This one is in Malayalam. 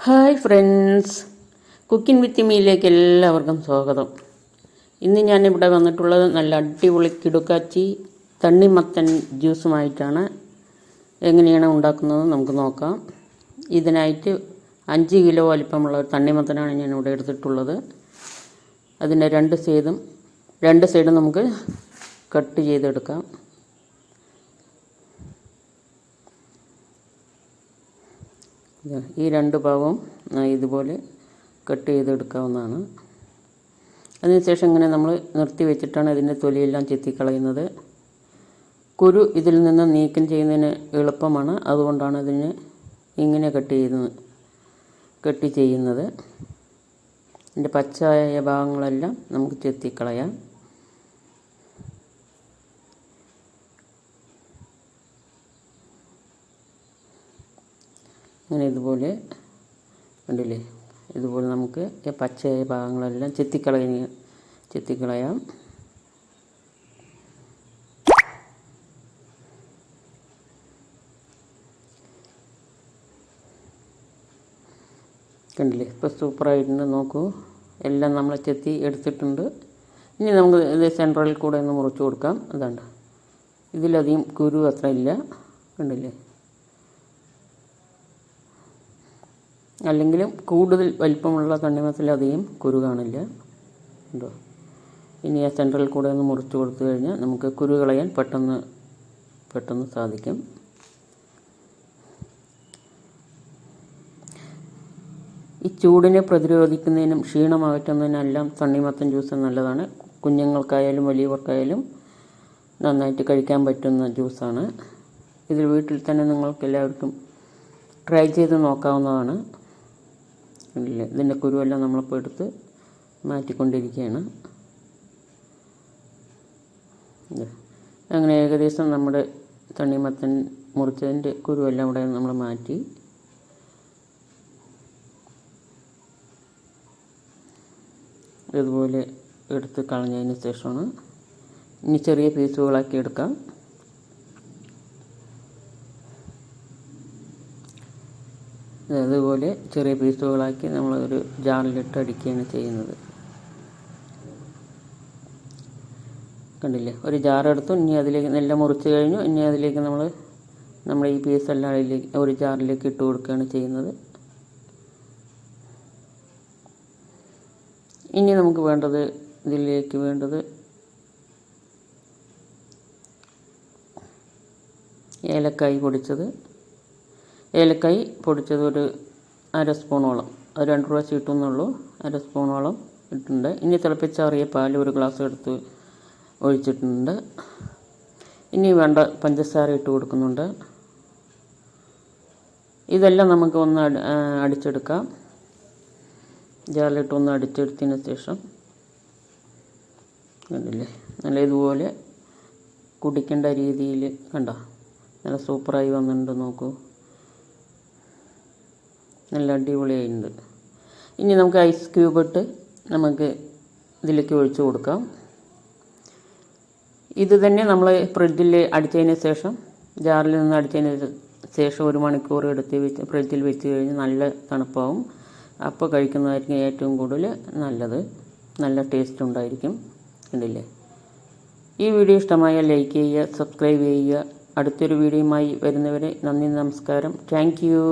ഹായ് ഫ്രണ്ട്സ്, കുക്കിംഗ് വിത്ത് മീയിലേക്ക് എല്ലാവർക്കും സ്വാഗതം. ഇന്ന് ഞാനിവിടെ വന്നിട്ടുള്ളത് നല്ല അടിപൊളി കിടുക്കാച്ചി തണ്ണിമത്തൻ ജ്യൂസുമായിട്ടാണ്. എങ്ങനെയാണ് ഉണ്ടാക്കുന്നത് നമുക്ക് നോക്കാം. ഇതിനായിട്ട് 5 കിലോ വലിപ്പമുള്ള ഒരു തണ്ണിമത്തനാണ് ഞാനിവിടെ എടുത്തിട്ടുള്ളത്. അതിൻ്റെ രണ്ട് സൈഡും നമുക്ക് കട്ട് ചെയ്തെടുക്കാം. ഈ 2 ഭാഗവും ഇതുപോലെ കട്ട് ചെയ്തെടുക്കാവുന്നതാണ്. അതിനുശേഷം ഇങ്ങനെ നമ്മൾ നിർത്തി വെച്ചിട്ടാണ് ഇതിൻ്റെ തൊലിയെല്ലാം ചെത്തിക്കളയുന്നത്. കുരു ഇതിൽ നിന്ന് നീക്കം ചെയ്യുന്നതിന് എളുപ്പമാണ്, അതുകൊണ്ടാണ് ഇതിന് ഇങ്ങനെ കട്ട് ചെയ്യുന്നത്. ഇതിൻ്റെ പച്ചയായ ഭാഗങ്ങളെല്ലാം നമുക്ക് ചെത്തിക്കളയാം. അങ്ങനെ ഇതുപോലെ കണ്ടില്ലേ, ഇതുപോലെ നമുക്ക് പച്ചയായ ഭാഗങ്ങളെല്ലാം ചെത്തിക്കളയാം. കണ്ടില്ലേ, ഇപ്പോൾ സൂപ്പറായിട്ടുണ്ട്. നോക്കൂ, എല്ലാം നമ്മൾ ചെത്തി എടുത്തിട്ടുണ്ട്. ഇനി നമുക്ക് ഇത് സെൻട്രലിൽ കൂടെ ഒന്ന് മുറിച്ച് കൊടുക്കാം. അതാണ്ട് ഇതിലധികം കുരു അത്ര ഇല്ല, കണ്ടില്ലേ. അല്ലെങ്കിലും കൂടുതൽ വലിപ്പമുള്ള തണ്ണിമത്തനിലധികം കുരു കാണില്ല, ഉണ്ടോ. ഇനി ആ സെൻട്രൽ കൂടെ ഒന്ന് മുറിച്ച് കൊടുത്തു കഴിഞ്ഞാൽ നമുക്ക് കുരു കളയാൻ പെട്ടെന്ന് സാധിക്കും. ഈ ചൂടിനെ പ്രതിരോധിക്കുന്നതിനും ക്ഷീണം അകറ്റുന്നതിനെല്ലാം തണ്ണിമത്തൻ ജ്യൂസ് നല്ലതാണ്. കുഞ്ഞുങ്ങൾക്കായാലും വലിയവർക്കായാലും നന്നായിട്ട് കഴിക്കാൻ പറ്റുന്ന ജ്യൂസാണ്. ഇതിൽ വീട്ടിൽ തന്നെ നിങ്ങൾക്ക് എല്ലാവർക്കും ട്രൈ ചെയ്ത് നോക്കാവുന്നതാണ്. ഇല്ല, ഇതിൻ്റെ കുരുവെല്ലാം നമ്മളിപ്പോൾ എടുത്ത് മാറ്റിക്കൊണ്ടിരിക്കുകയാണ്. അങ്ങനെ ഏകദേശം നമ്മുടെ തണ്ണിമത്തൻ മുറിച്ചതിൻ്റെ കുരുവെല്ലാം ഇവിടെ നമ്മൾ മാറ്റി. ഇതുപോലെ എടുത്ത് കളഞ്ഞതിന് ശേഷമാണ് ഇനി ചെറിയ പീസുകളാക്കി എടുക്കാം. അതുപോലെ ചെറിയ പീസുകളാക്കി നമ്മളൊരു ജാറിലിട്ട് അടിക്കുകയാണ് ചെയ്യുന്നത്. കണ്ടില്ലേ, ഒരു ജാറെടുത്തു. ഇനി അതിലേക്ക് നെല്ല് മുറിച്ച് കഴിഞ്ഞു. ഇനി അതിലേക്ക് നമ്മൾ ഈ പീസെല്ലാം ഒരു ജാറിലേക്ക് ഇട്ട് കൊടുക്കുകയാണ് ചെയ്യുന്നത്. ഇനി നമുക്ക് ഇതിലേക്ക് വേണ്ടത് ഏലക്കായ് പൊടിച്ചത് ഒരു 1/2 സ്പൂണോളം, അത് 2 പ്രാവശ്യം ഇട്ടുന്നുള്ളൂ. 1/2 സ്പൂണോളം ഇട്ടിട്ടുണ്ട്. ഇനി തിളപ്പിച്ചാറിയ പാൽ 1 ഗ്ലാസ് എടുത്ത് ഒഴിച്ചിട്ടുണ്ട്. ഇനി വേണ്ട പഞ്ചസാര ഇട്ട് കൊടുക്കുന്നുണ്ട്. ഇതെല്ലാം നമുക്ക് ഒന്ന് അടിച്ചെടുക്കാം. ജാറിലിട്ട് ഒന്ന് അടിച്ചെടുത്തതിന് ശേഷം കണ്ടില്ലേ, നല്ല ഇതുപോലെ കുടിക്കേണ്ട രീതിയിൽ കണ്ടോ, നല്ല സൂപ്പറായി വന്നിട്ടുണ്ട്. നോക്കൂ, നല്ല അടിപൊളിയായിട്ടുണ്ട്. ഇനി നമുക്ക് ഐസ് ക്യൂബ് ഇട്ട് നമുക്ക് ഇതിലേക്ക് ഒഴിച്ച് കൊടുക്കാം. ഇത് തന്നെ നമ്മൾ ഫ്രിഡ്ജിൽ അടിച്ചതിന് ശേഷം, ജാറിൽ നിന്ന് അടിച്ചതിന് ശേഷം 1 മണിക്കൂർ എടുത്ത് ഫ്രിഡ്ജിൽ വെച്ച് കഴിഞ്ഞ് നല്ല തണുപ്പാവും. അപ്പോൾ കഴിക്കുന്നതായിരിക്കും ഏറ്റവും കൂടുതൽ നല്ലത്. നല്ല ടേസ്റ്റ് ഉണ്ടായിരിക്കും. കണ്ടില്ലേ. ഈ വീഡിയോ ഇഷ്ടമായാൽ ലൈക്ക് ചെയ്യുക, സബ്സ്ക്രൈബ് ചെയ്യുക. അടുത്തൊരു വീഡിയോയുമായി വരുന്നവരെ നന്ദി, നമസ്കാരം. Thank you.